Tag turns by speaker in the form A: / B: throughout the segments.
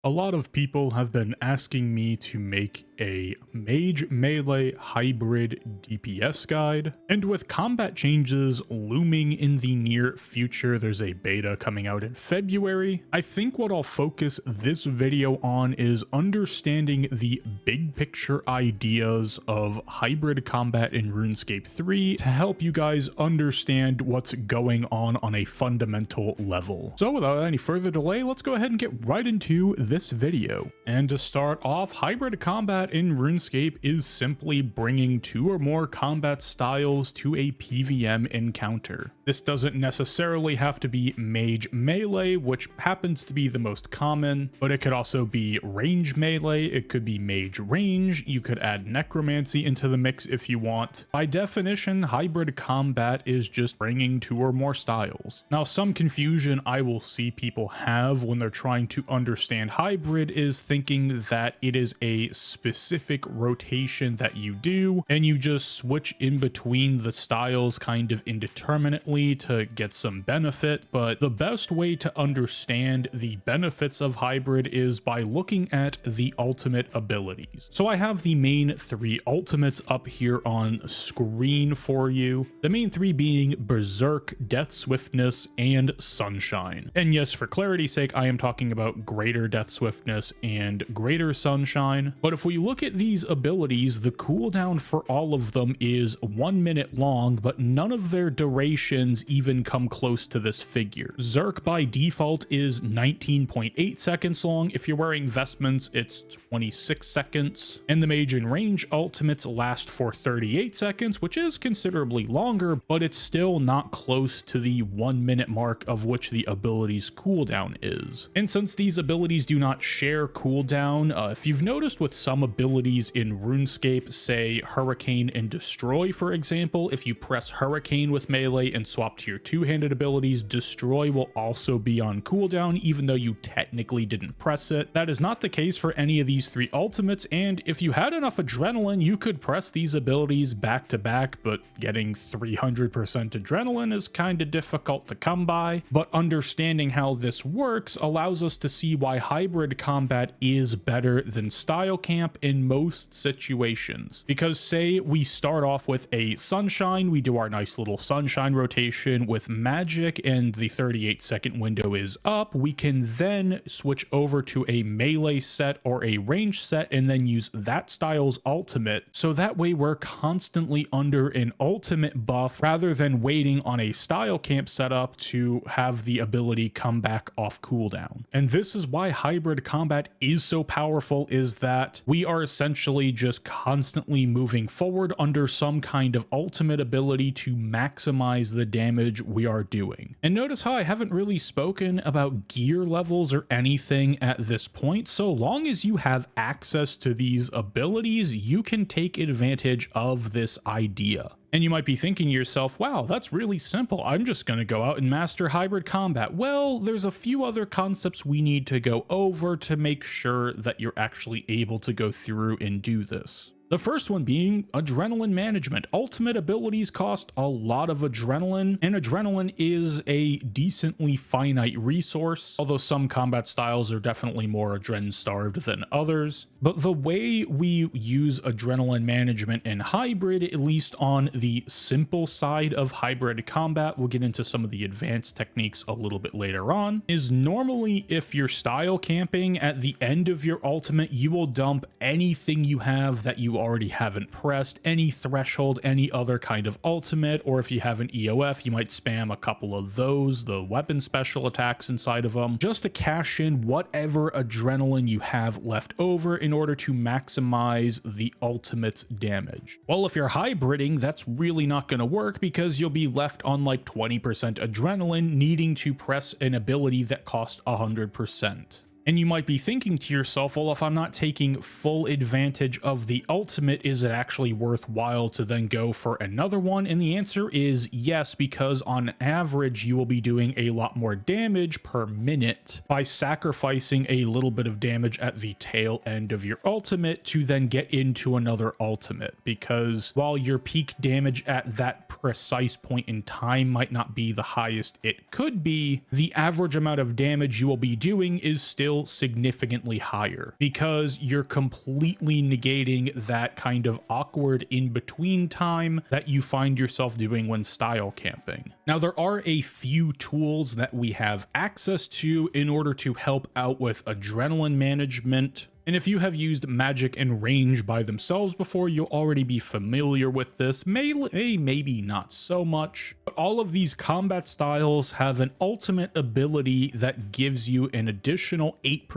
A: A lot of people have been asking me to make a mage melee hybrid DPS guide, and with combat changes looming in the near future, there's a beta coming out in February. I think what I'll focus this video on is understanding the big picture ideas of hybrid combat in RuneScape 3 to help you guys understand what's going on a fundamental level. So without any further delay, let's go ahead and get right into this video. And to start off, hybrid combat in RuneScape is simply bringing two or more combat styles to a PvM encounter. This doesn't necessarily have to be mage melee, which happens to be the most common, but it could also be range melee, it could be mage range, you could add necromancy into the mix if you want. By definition, hybrid combat is just bringing two or more styles. Now, some confusion I will see people have when they're trying to understand hybrid is thinking that it is a specific rotation that you do and you just switch in between the styles kind of indeterminately to get some benefit, but the best way to understand the benefits of hybrid is by looking at the ultimate abilities. So I have the main three ultimates up here on screen for you. The main three being Berserk, Death Swiftness, and Sunshine. And yes, for clarity's sake, I am talking about greater Death Swiftness and greater Sunshine. But if we look at these abilities, the cooldown for all of them is 1 minute long, but none of their durations even come close to this figure. Zerk by default is 19.8 seconds long. If you're wearing vestments, it's 26 seconds. And the Mage and Range ultimates last for 38 seconds, which is considerably longer, but it's still not close to the 1 minute mark of which the ability's cooldown is. And since these abilities do not share cooldown, if you've noticed with some abilities in RuneScape, say Hurricane and Destroy for example, if you press Hurricane with melee and swap to your two-handed abilities, Destroy will also be on cooldown even though you technically didn't press it. That is not the case for any of these three ultimates, and if you had enough adrenaline, you could press these abilities back to back, but getting 300% adrenaline is kind of difficult to come by. But understanding how this works allows us to see why hybrid combat is better than style camp in most situations. Because say we start off with a Sunshine, we do our nice little Sunshine rotation with magic and the 38-second window is up, we can then switch over to a melee set or a range set and then use that style's ultimate, so that way we're constantly under an ultimate buff rather than waiting on a style camp setup to have the ability come back off cooldown. And this is why hybrid combat is so powerful, is that we are essentially just constantly moving forward under some kind of ultimate ability to maximize the damage we are doing. And notice how I haven't really spoken about gear levels or anything at this point. So long as you have access to these abilities, you can take advantage of this idea. And you might be thinking to yourself, wow, that's really simple. I'm just going to go out and master hybrid combat. Well, there's a few other concepts we need to go over to make sure that you're actually able to go through and do this. The first one being adrenaline management. Ultimate abilities cost a lot of adrenaline, and adrenaline is a decently finite resource, although some combat styles are definitely more adrenaline starved than others. But the way we use adrenaline management in hybrid, at least on the simple side of hybrid combat, we'll get into some of the advanced techniques a little bit later on, is normally if you're style camping at the end of your ultimate, you will dump anything you have that you already haven't pressed, any threshold, any other kind of ultimate, or if you have an EOF, you might spam a couple of those, the weapon special attacks inside of them, just to cash in whatever adrenaline you have left over in order to maximize the ultimate's damage. Well, if you're hybriding, that's really not going to work because you'll be left on like 20% adrenaline, needing to press an ability that costs 100%. And you might be thinking to yourself, well, if I'm not taking full advantage of the ultimate, is it actually worthwhile to then go for another one? And the answer is yes, because on average, you will be doing a lot more damage per minute by sacrificing a little bit of damage at the tail end of your ultimate to then get into another ultimate. Because while your peak damage at that precise point in time might not be the highest it could be, the average amount of damage you will be doing is still feel significantly higher because you're completely negating that kind of awkward in-between time that you find yourself doing when style camping. Now, there are a few tools that we have access to in order to help out with adrenaline management. And if you have used magic and range by themselves before, you'll already be familiar with this. Maybe not so much, but all of these combat styles have an ultimate ability that gives you an additional 8%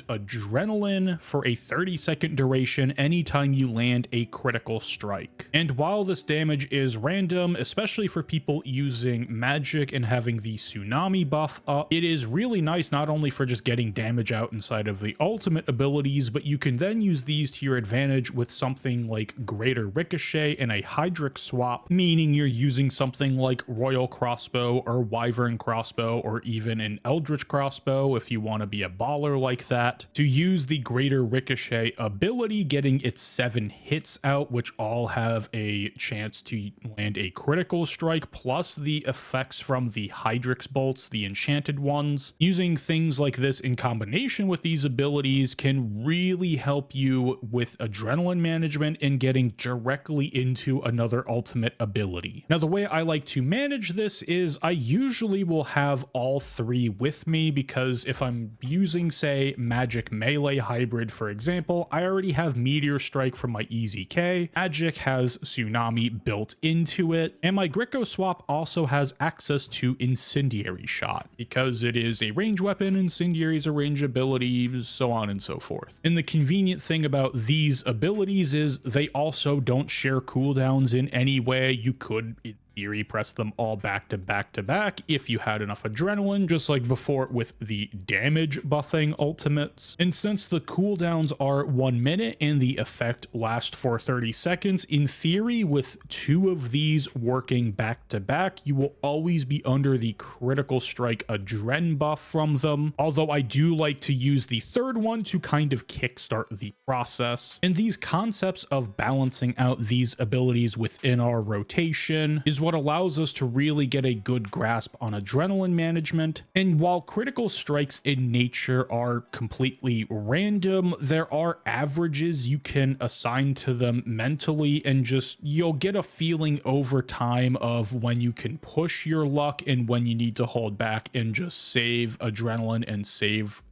A: adrenaline for a 30-second duration anytime you land a critical strike. And while this damage is random, especially for people using magic and having the tsunami buff up, it is really nice not only for just getting damage out inside of the ultimate abilities, but you can then use these to your advantage with something like greater ricochet and a hydric swap, meaning you're using something like royal crossbow or wyvern crossbow or even an eldritch crossbow if you want to be a baller like that, to use the greater ricochet ability, getting its 7 hits out, which all have a chance to land a critical strike, plus the effects from the hydrix bolts, the enchanted ones. Using things like this in combination with these abilities can really help you with adrenaline management and getting directly into another ultimate ability. Now, the way I like to manage this is I usually will have all 3 with me, because if I'm using, say, magic melee hybrid, for example, I already have meteor strike from my EZK, magic has tsunami built into it, and my Greco swap also has access to incendiary shot because it is a range weapon, incendiary is a range ability, so on and so forth. And the convenient thing about these abilities is they also don't share cooldowns in any way. You could, in theory, press them all back to back to back if you had enough adrenaline, just like before with the damage buffing ultimates. And since the cooldowns are 1 minute and the effect lasts for 30 seconds, in theory, with 2 of these working back to back, you will always be under the critical strike adren buff from them. Although I do like to use the 3rd one to kind of kickstart the process. And these concepts of balancing out these abilities within our rotation is what allows us to really get a good grasp on adrenaline management. And while critical strikes in nature are completely random, there are averages you can assign to them mentally, and just you'll get a feeling over time of when you can push your luck and when you need to hold back and just save adrenaline and save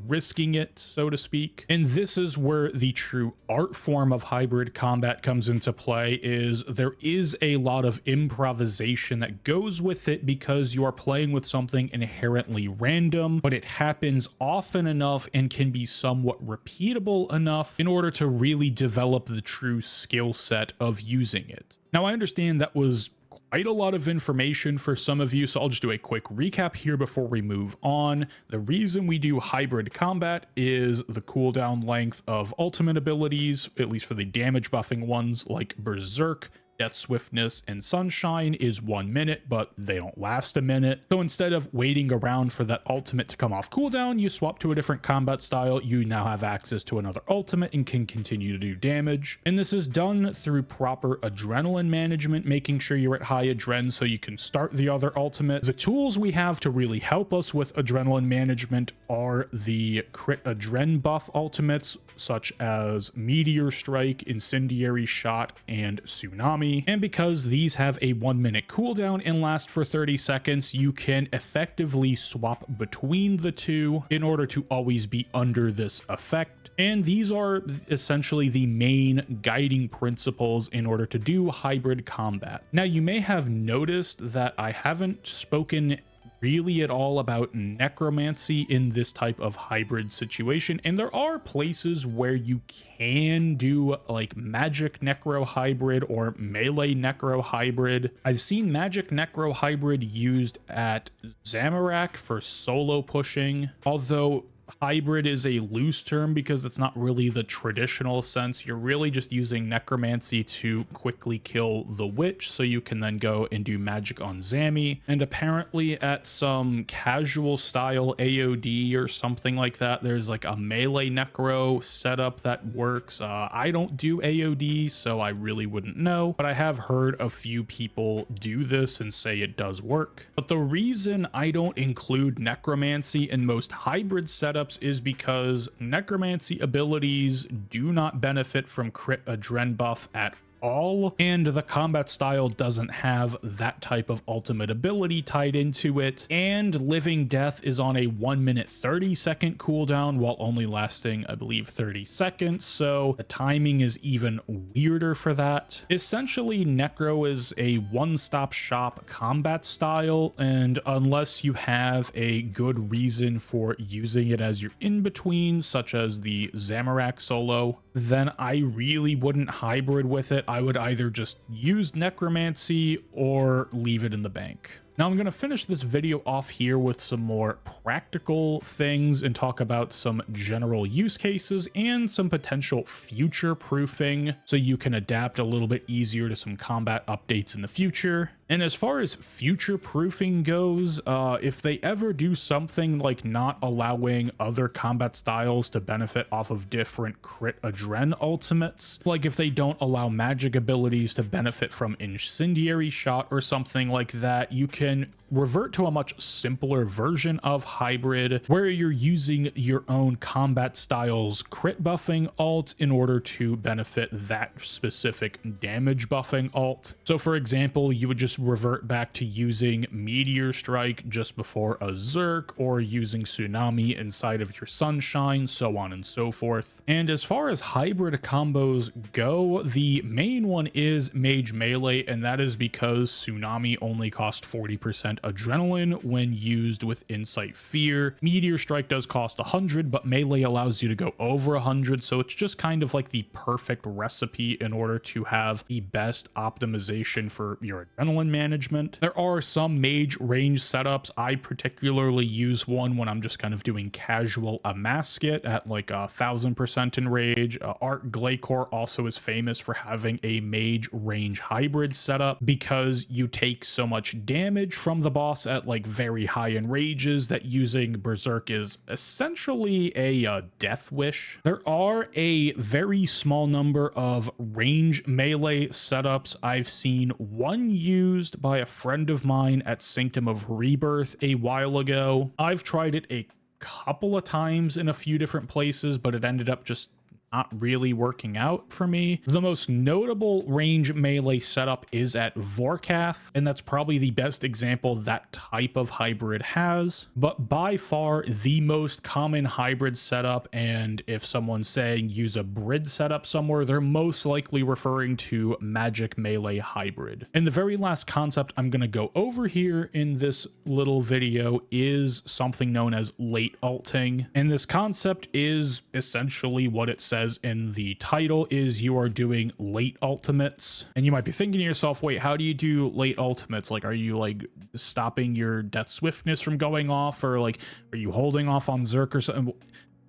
A: risking it, so to speak. And this is where the true art form of hybrid combat comes into play. Is there is a lot of improvisation that goes with it because you are playing with something inherently random, but it happens often enough and can be somewhat repeatable enough in order to really develop the true skill set of using it. Now, I understand that was quite a lot of information for some of you, so I'll just do a quick recap here before we move on. The reason we do hybrid combat is the cooldown length of ultimate abilities, at least for the damage buffing ones like Berserk, Death Swiftness, and Sunshine, is 1 minute, but they don't last a minute. So instead of waiting around for that ultimate to come off cooldown, you swap to a different combat style. You now have access to another ultimate and can continue to do damage. And this is done through proper adrenaline management, making sure you're at high adren so you can start the other ultimate. The tools we have to really help us with adrenaline management are the crit adren buff ultimates, such as Meteor Strike, Incendiary Shot, and Tsunami. And because these have a 1 minute cooldown and last for 30 seconds, you can effectively swap between the two in order to always be under this effect. And these are essentially the main guiding principles in order to do hybrid combat. Now, you may have noticed that I haven't spoken really at all about necromancy in this type of hybrid situation, and there are places where you can do like magic necro hybrid or melee necro hybrid. I've seen magic necro hybrid used at Zamorak for solo pushing, although hybrid is a loose term because it's not really the traditional sense. You're really just using necromancy to quickly kill the witch so you can then go and do magic on Zami. And apparently at some casual style AOD or something like that, there's like a melee necro setup that works. I don't do AOD, so I really wouldn't know, but I have heard a few people do this and say it does work. But the reason I don't include necromancy in most hybrid setups setups is because necromancy abilities do not benefit from crit adren buff at all, and the combat style doesn't have that type of ultimate ability tied into it, and living death is on a 1 minute 30-second cooldown while only lasting, I believe, 30 seconds, so the timing is even weirder for that. Essentially, necro is a one-stop shop combat style, and unless you have a good reason for using it as your in-between, such as the Zamorak solo, then I really wouldn't hybrid with it. I would either just use necromancy or leave it in the bank. Now I'm going to finish this video off here with some more practical things and talk about some general use cases and some potential future proofing so you can adapt a little bit easier to some combat updates in the future. And as far as future proofing goes, if they ever do something like not allowing other combat styles to benefit off of different crit adren ultimates, like if they don't allow magic abilities to benefit from incendiary shot or something like that, you can revert to a much simpler version of hybrid where you're using your own combat style's crit buffing alt in order to benefit that specific damage buffing alt. So for example, you would just revert back to using Meteor Strike just before a Zerk, or using Tsunami inside of your Sunshine, so on and so forth. And as far as hybrid combos go, the main one is Mage Melee, and that is because Tsunami only cost 40% adrenaline when used with Insight Fear. Meteor Strike does cost 100, but Melee allows you to go over 100, so it's just kind of like the perfect recipe in order to have the best optimization for your adrenaline management. There are some mage range setups. I particularly use one when I'm just kind of doing casual Amasket at like 1000% in rage. Art Glacier also is famous for having a mage range hybrid setup because you take so much damage from the boss at like very high in rages that using Berserk is essentially a death wish. There are a very small number of range melee setups. I've seen one used by a friend of mine at Sanctum of Rebirth a while ago. I've tried it a couple of times in a few different places, but it ended up just not really working out for me. The most notable range melee setup is at Vorkath, and that's probably the best example that type of hybrid has, but by far the most common hybrid setup, and if someone's saying use a Brid setup somewhere, they're most likely referring to Magic Melee Hybrid. And the very last concept I'm going to go over here in this little video is something known as late alting, and this concept is essentially what it says in the title, is you are doing late ultimates. And you might be thinking to yourself, wait, how do you do late ultimates? Like, are you like stopping your death swiftness from going off, or like are you holding off on Zerk or something?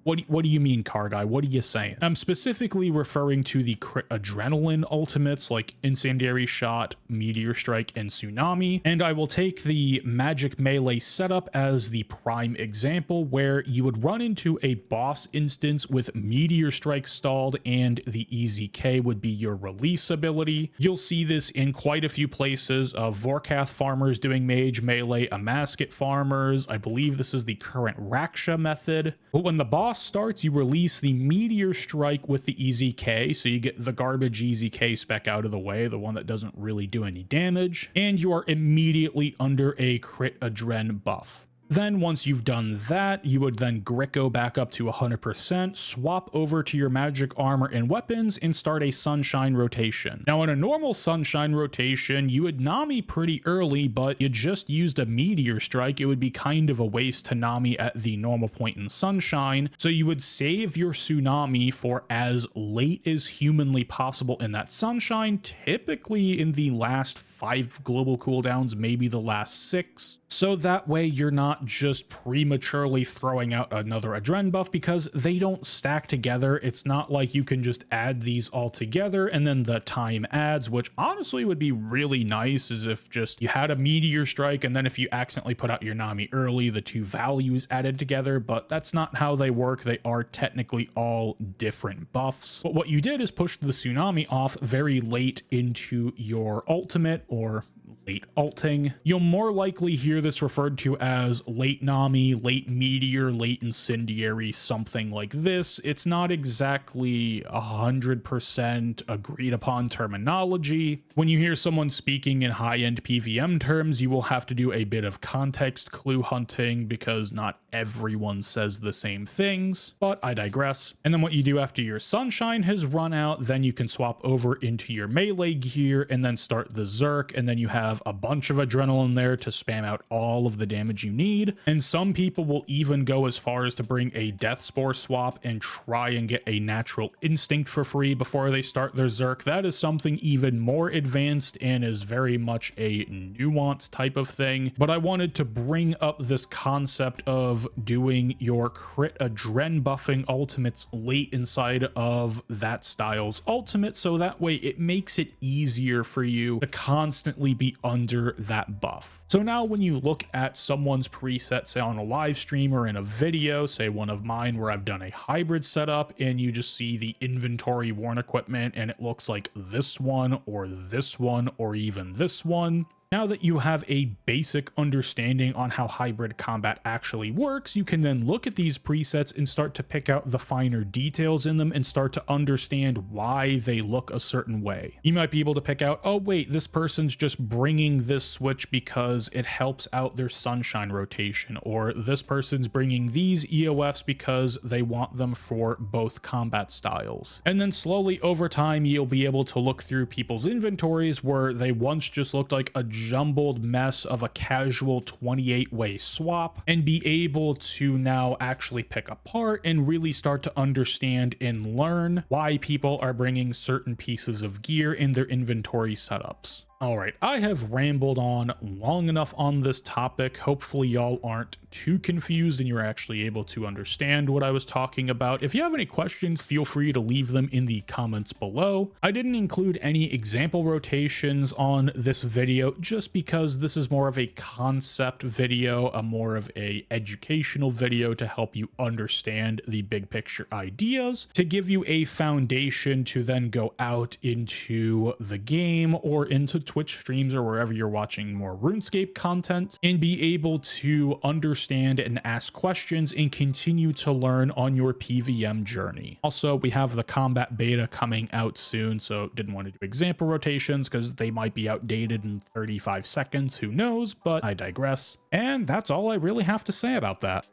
A: What do you mean, car guy? What are you saying? I'm specifically referring to the crit adrenaline ultimates like Incendiary Shot, Meteor Strike, and Tsunami. And I will take the Magic Melee setup as the prime example, where you would run into a boss instance with Meteor Strike stalled and the EZK would be your release ability. You'll see this in quite a few places of Vorkath farmers doing Mage Melee, Amasket farmers. I believe this is the current Raksha method. But when the boss starts, you release the Meteor Strike with the EZK, so you get the garbage EZK spec out of the way, the one that doesn't really do any damage, and you are immediately under a crit adren buff. Then once you've done that, you would then Greco back up to 100%, swap over to your magic armor and weapons, and start a Sunshine rotation. Now in a normal Sunshine rotation, you would Nami pretty early, but you just used a Meteor Strike. It would be kind of a waste to Nami at the normal point in Sunshine, so you would save your Tsunami for as late as humanly possible in that Sunshine, typically in the last 5 global cooldowns, maybe the last 6. So that way you're not just prematurely throwing out another adren buff, because they don't stack together. It's not like you can just add these all together and then the time adds, which honestly would be really nice, is if just you had a Meteor Strike and then if you accidentally put out your Nami early, the two values added together, but that's not how they work. They are technically all different buffs. But what you did is push the Tsunami off very late into your ultimate, or late alting. You'll more likely hear this referred to as late Nami, late Meteor, late Incendiary, something like this. It's not exactly 100% agreed upon terminology. When you hear someone speaking in high-end PVM terms, you will have to do a bit of context clue hunting because not everyone says the same things, but I digress. And then what you do after your Sunshine has run out, then you can swap over into your melee gear and then start the Zerk, and then you have a bunch of adrenaline there to spam out all of the damage you need. And some people will even go as far as to bring a Death Spore swap and try and get a Natural Instinct for free before they start their Zerk. That is something even more advanced and is very much a nuanced type of thing, but I wanted to bring up this concept of doing your crit adren buffing ultimates late inside of that style's ultimate, so that way it makes it easier for you to constantly be under that buff. So now when you look at someone's preset, say on a live stream or in a video, say one of mine where I've done a hybrid setup, and you just see the inventory worn equipment and it looks like this one or even this one. Now that you have a basic understanding on how hybrid combat actually works, you can then look at these presets and start to pick out the finer details in them and start to understand why they look a certain way. You might be able to pick out, oh wait, this person's just bringing this switch because it helps out their Sunshine rotation, or this person's bringing these EOFs because they want them for both combat styles. And then slowly over time, you'll be able to look through people's inventories where they once just looked like a jumbled mess of a casual 28-way swap, and be able to now actually pick apart and really start to understand and learn why people are bringing certain pieces of gear in their inventory setups. Alright, I have rambled on long enough on this topic. Hopefully y'all aren't too confused and you're actually able to understand what I was talking about. If you have any questions, feel free to leave them in the comments below. I didn't include any example rotations on this video just because this is more of a concept video, more of a educational video to help you understand the big picture ideas, to give you a foundation to then go out into the game or into Twitch streams or wherever you're watching more RuneScape content, and be able to understand and ask questions and continue to learn on your PVM journey. Also, we have the combat beta coming out soon, so didn't want to do example rotations because they might be outdated in 35 seconds, who knows, but I digress. And that's all I really have to say about that.